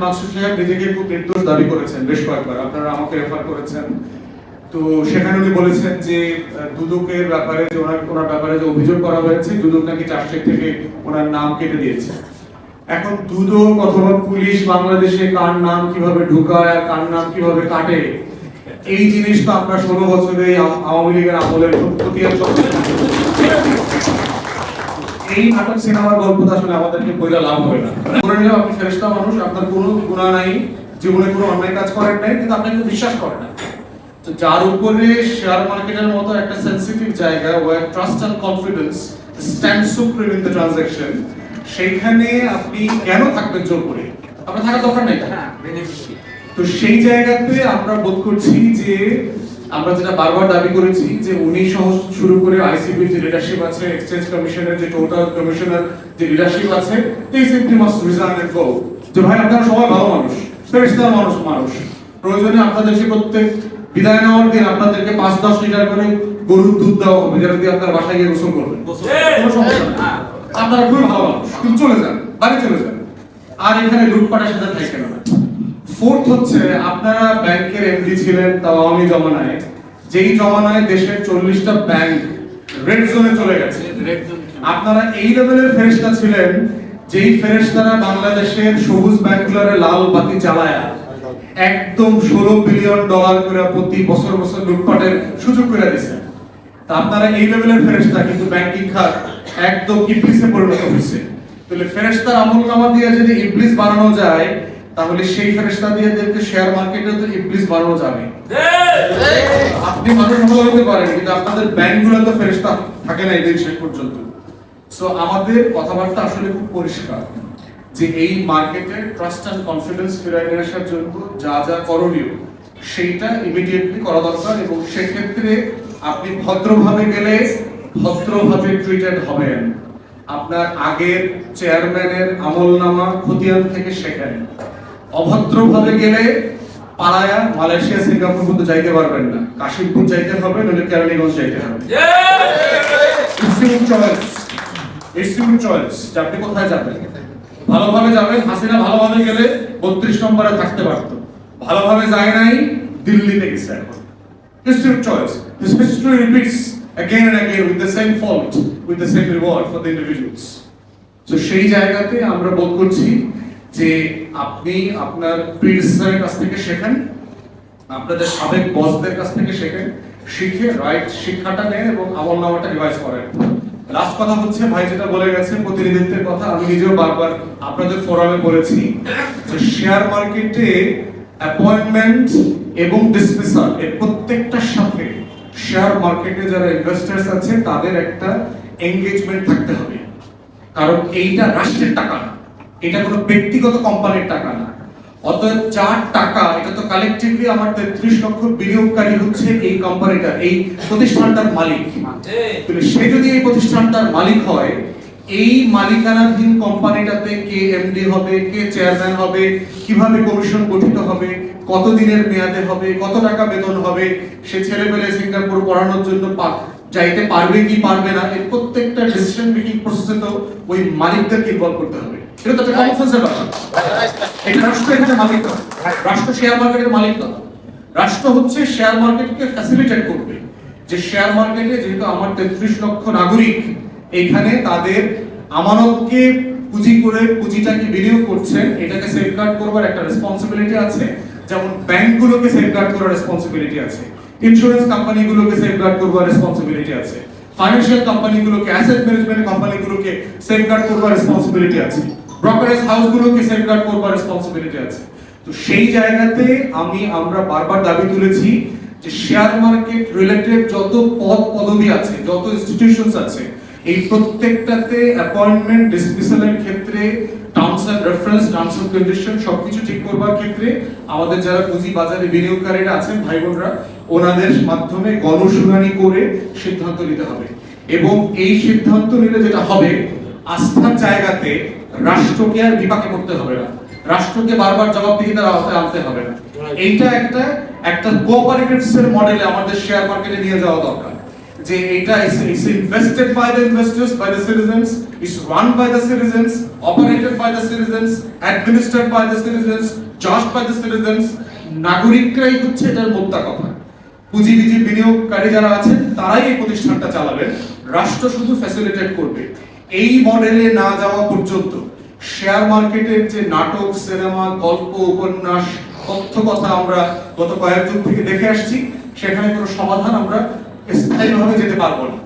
মাকসুদ সাহেব নিজেকে খুব নির্দোষ দাবি করেছেন বেশ কয়েকবার, আপনারা আমাকে রেফার করেছেন। তো সেখানে উনি বলেছেন যে দুদকের ব্যাপারে যে ওনার ব্যাপারে যে অভিযোগ করা হয়েছে, দুদক নাকি চার্জশিট থেকে ওনার নাম কেটে দিয়েছে। এখন দুদক অথবা পুলিশ বাংলাদেশে কার নাম কিভাবে ঢুকায় আর কার নাম কিভাবে কাটে, এই জিনিস তো আমরা 16 বছরে আওয়ামী লীগের আমলের খতিয়ান চলছে। এই নাটক সিনেমার গল্পটা আসলে আমাদেরকে বইলা লাভ হবে না। ধরে নিলাম আপনি ফেরেশতা মানুষ, আপনার কোনো গুনাহ নাই, জীবনে কোনো অন্যায় কাজ করেন নাই, কিন্তু আপনি কিন্তু বিশ্বাস করেন না। তো যার উপরে শেয়ার মার্কেটের মতো একটা সেনসিটিভ জায়গা, where trust and confidence stand supreme in the transaction, সেইখানে আপনি কেন থাকবেন জোর করে? আপনার থাকার দরকার নাই। তো সেই জায়গাতে আমরা বোধ করছি যে আমরা যেটা বারবার দাবি করেছি যে উনি সহ শুরু করে আইসিবির যে লিডারশিপ আছে, এক্সচেঞ্জ কমিশনের যে টোটাল কমিশনার যে লিডারশিপ আছে, they simply must resign and go। যে ভাই আপনারা সবাই ভালো মানুষ, ফেরেশতার মানুষ, প্রয়োজনে আপনাদেরকে প্রত্যেক বিদায় নেওয়ার দিন আপনাদেরকে 5-10 লিটার করে গরুর দুধ দেওয়া হবে, যেটা দিয়ে আপনারা বাসায় গিয়ে গোসল করবেন, কোনো সমস্যা নেই। আপনারা খুবই ভালো মানুষ, কিন্তু চলে যান, বাড়ি চলে যান, আর এখানে লুটপাটের সাথে থাকেন না। ফোর্থ হচ্ছে, আপনারা ব্যাংকের এমডি ছিলেন তাও আওয়ামী জমানায়, যেই জমানায় দেশের 40টা ব্যাংক রেড জোনে চলে গেছে। আপনারা এই লেভেলের ফেরেশতা ছিলেন যেই ফেরেশতারা বাংলাদেশের সবুজ ব্যাংকগুলোরে লাল বাতি জ্বালায়া একদম $16 বিলিয়ন করে প্রতি বছর লুটপাটের সুযোগ করে দিয়েছে। তা আপনারা এই লেভেলের ফেরেশতা, কিন্তু ব্যাংকিং খাত একদম ইবলিসে পরিণত হয়েছে। তাহলে ফেরেশতার আমলনামা দিয়ে যদি ইবলিস বানানো যায়, তাহলে সেই ফেরেশতা দিয়ে দেখতে শেয়ার মার্কেটে তো ইবলিস বানানো যাবে। আপনি মানুষ ভালো হতে পারেন, কিন্তু আপনাদের ব্যাংকগুলো তো ফেরেশতা থাকে না এই দিন শেষ পর্যন্ত। সো আমাদের কথাবার্তা আসলে খুব পরিষ্কার যে এই মার্কেটে ট্রাস্ট এন্ড কনফিডেন্স ফিরিয়ে আসার জন্য যা যা করণীয় সেইটা ইমিডিয়েটলি করা দরকার, এবং সেক্ষেত্রে আপনি ভদ্রভাবে গেলে ভদ্রভাবে ট্রিটেড হবেন। আপনার আগের চেয়ারম্যানের আমলনামা খতিয়ান থেকে শেখেন। অভদ্রভাবে গেলে পালায়া মালয়েশিয়া সিঙ্গাপুর পর্যন্ত যাইতে পারবেন না, কাশিমপুর যাইতে হবে, নইলে কেরানীগঞ্জ যাইতে হবে। ইটস ইউর চয়েস যে আপনি কোথায় যাবেন। ভালোভাবে যাবেন, হাসিনা ভালোভাবে গেলে 32 নম্বরে থাকতে পারতো, ভালোভাবে যায় নাই, দিল্লিতে গেছে। এখন it's your choice. This history repeats again and again with the same fault, with the same reward for the individuals. So সেই জায়গাতে আমরা বোধ করছি যে আপনি আপনার প্রিডিসেসরের কাছ থেকে শেখেন, আপনাদের সাবেক বসদের কাছ থেকে শেখেন, শিখে রাইট শিক্ষাটা নেন এবং আমলনামাটা রিভাইজ করেন। লাস্ট কথা হচ্ছে, ভাই যেটা বলে গেছেন প্রতিনিধিত্বের কথা, আমি নিজেও বারবার আপনাদের ফোরামে বলেছি যে শেয়ার মার্কেটে অ্যাপয়েন্টমেন্ট এবং ডিসমিসাল এর প্রত্যেকটার সাথে শেয়ার মার্কেটে যারা ইনভেস্টার্স আছে তাদের একটা এনগেজমেন্ট থাকতে হবে। কারণ এইটা রাষ্ট্রের টাকা না, এটা কোনো ব্যক্তিগত কোম্পানির টাকা না। অতএব যার টাকা, এটা তো কালেকটিভলি আমার 33 লক্ষ বিনিয়োগকারী হচ্ছে এই কোম্পানিটার, এই প্রতিষ্ঠানটার মালিক। তাহলে সে যদি এই প্রতিষ্ঠানটার মালিক হয়, এই মালিকানাধীন কোম্পানিটাতে কে এমডি হবে, কে চেয়ারম্যান হবে, কিভাবে কমিশন গঠিত হবে, কত দিনের মেয়াদে হবে, কত টাকা বেতন হবে, সে ছেলেমেয়ে সিঙ্গাপুর পড়ানোর জন্য যাইতে পারবে কি পারবে না, এই প্রত্যেকটা ডিসিশন মেকিং প্রসেসে তো ওই মালিকদেরকে ইনভলভ করতে হবে। এটা তো একটা কমন সেন্সের ব্যাপার। এটা রাষ্ট্র এখানে মালিক না, রাষ্ট্র শেয়ার মার্কেটের মালিক না। রাষ্ট্র হচ্ছে শেয়ার মার্কেটকে ফ্যাসিলিটেট করবে, যে শেয়ার মার্কেটে যেহেতু আমার 33 লক্ষ নাগরিক এখানে তাদের আমানতকে পুঁজি করে পুঁজিটাকে বিনিয়োগ করছেন, এটাকে সেফগার্ড করবার একটা রেসপন্সিবিলিটি আছে। যেমন ব্যাংকগুলোকে সেফগার্ড করার রেসপন্সিবিলিটি আছে, ইন্স্যুরেন্স কোম্পানিগুলোকে সেফগার্ড করবার রেসপন্সিবিলিটি আছে, ফাইন্যান্সিয়াল কোম্পানিগুলোকে, অ্যাসেট ম্যানেজমেন্ট কোম্পানিগুলোকে সেফগার্ড করবার রেসপন্সিবিলিটি আছে, ব্রোকারেজ হাউসগুলোকে সেফগার্ড করবার রেসপন্সিবিলিটি আছে। তো সেই জায়গাতে আমরা বারবার দাবি তুলেছি যে শেয়ার মার্কেট রিলেটেড যত পদ পদবি আছে, যত ইনস্টিটিউশনস আছে, এই প্রত্যেকটাতে অ্যাপয়েন্টমেন্ট ডিসমিসালের ক্ষেত্রে terms and reference, terms and condition সবকিছু ঠিক করবার ক্ষেত্রে আমাদের যারা পুঁজি বাজারে বিনিয়োগকারীরা আছেন ভাই বোনরা, ওনাদের মাধ্যমে গণশুনানি করে সিদ্ধান্ত নিতে হবে। এবং এই সিদ্ধান্ত নিলে যেটা হবে, আস্থার জায়গাতে রাষ্ট্রকে আর বিপাকে করতে হবে না, রাষ্ট্রকে বারবার জবাবদিহিতার আওতায় আনতে হবে না। এইটা একটা কোঅপারেটিভস এর মডেলে আমাদের শেয়ার মার্কেটে নিয়ে যাওয়া দরকার। যে এটা is invested by the investors, by the citizens, is run by the citizens, operated by the citizens, administered by the citizens, judged by the citizens, নাগরিকরাই হচ্ছে এটার মোদ্দা কথা। পুঁজিবিজি বিনিয়োগকারী যারা আছেন তারাই এই প্রতিষ্ঠানটা চালাবেন, রাষ্ট্র শুধু ফ্যাসিলিটেট করবে। এই মডেলে না যাওয়া পর্যন্ত শেয়ার মার্কেটের যে নাটক, সিনেমা, গল্প, উপন্যাস, তথ্য কথা আমরা গত কয়েক যুগ থেকে দেখে আসছি, সেখানে কোনো সমাধান আমরা স্থায়ীভাবে যেতে পারবো না।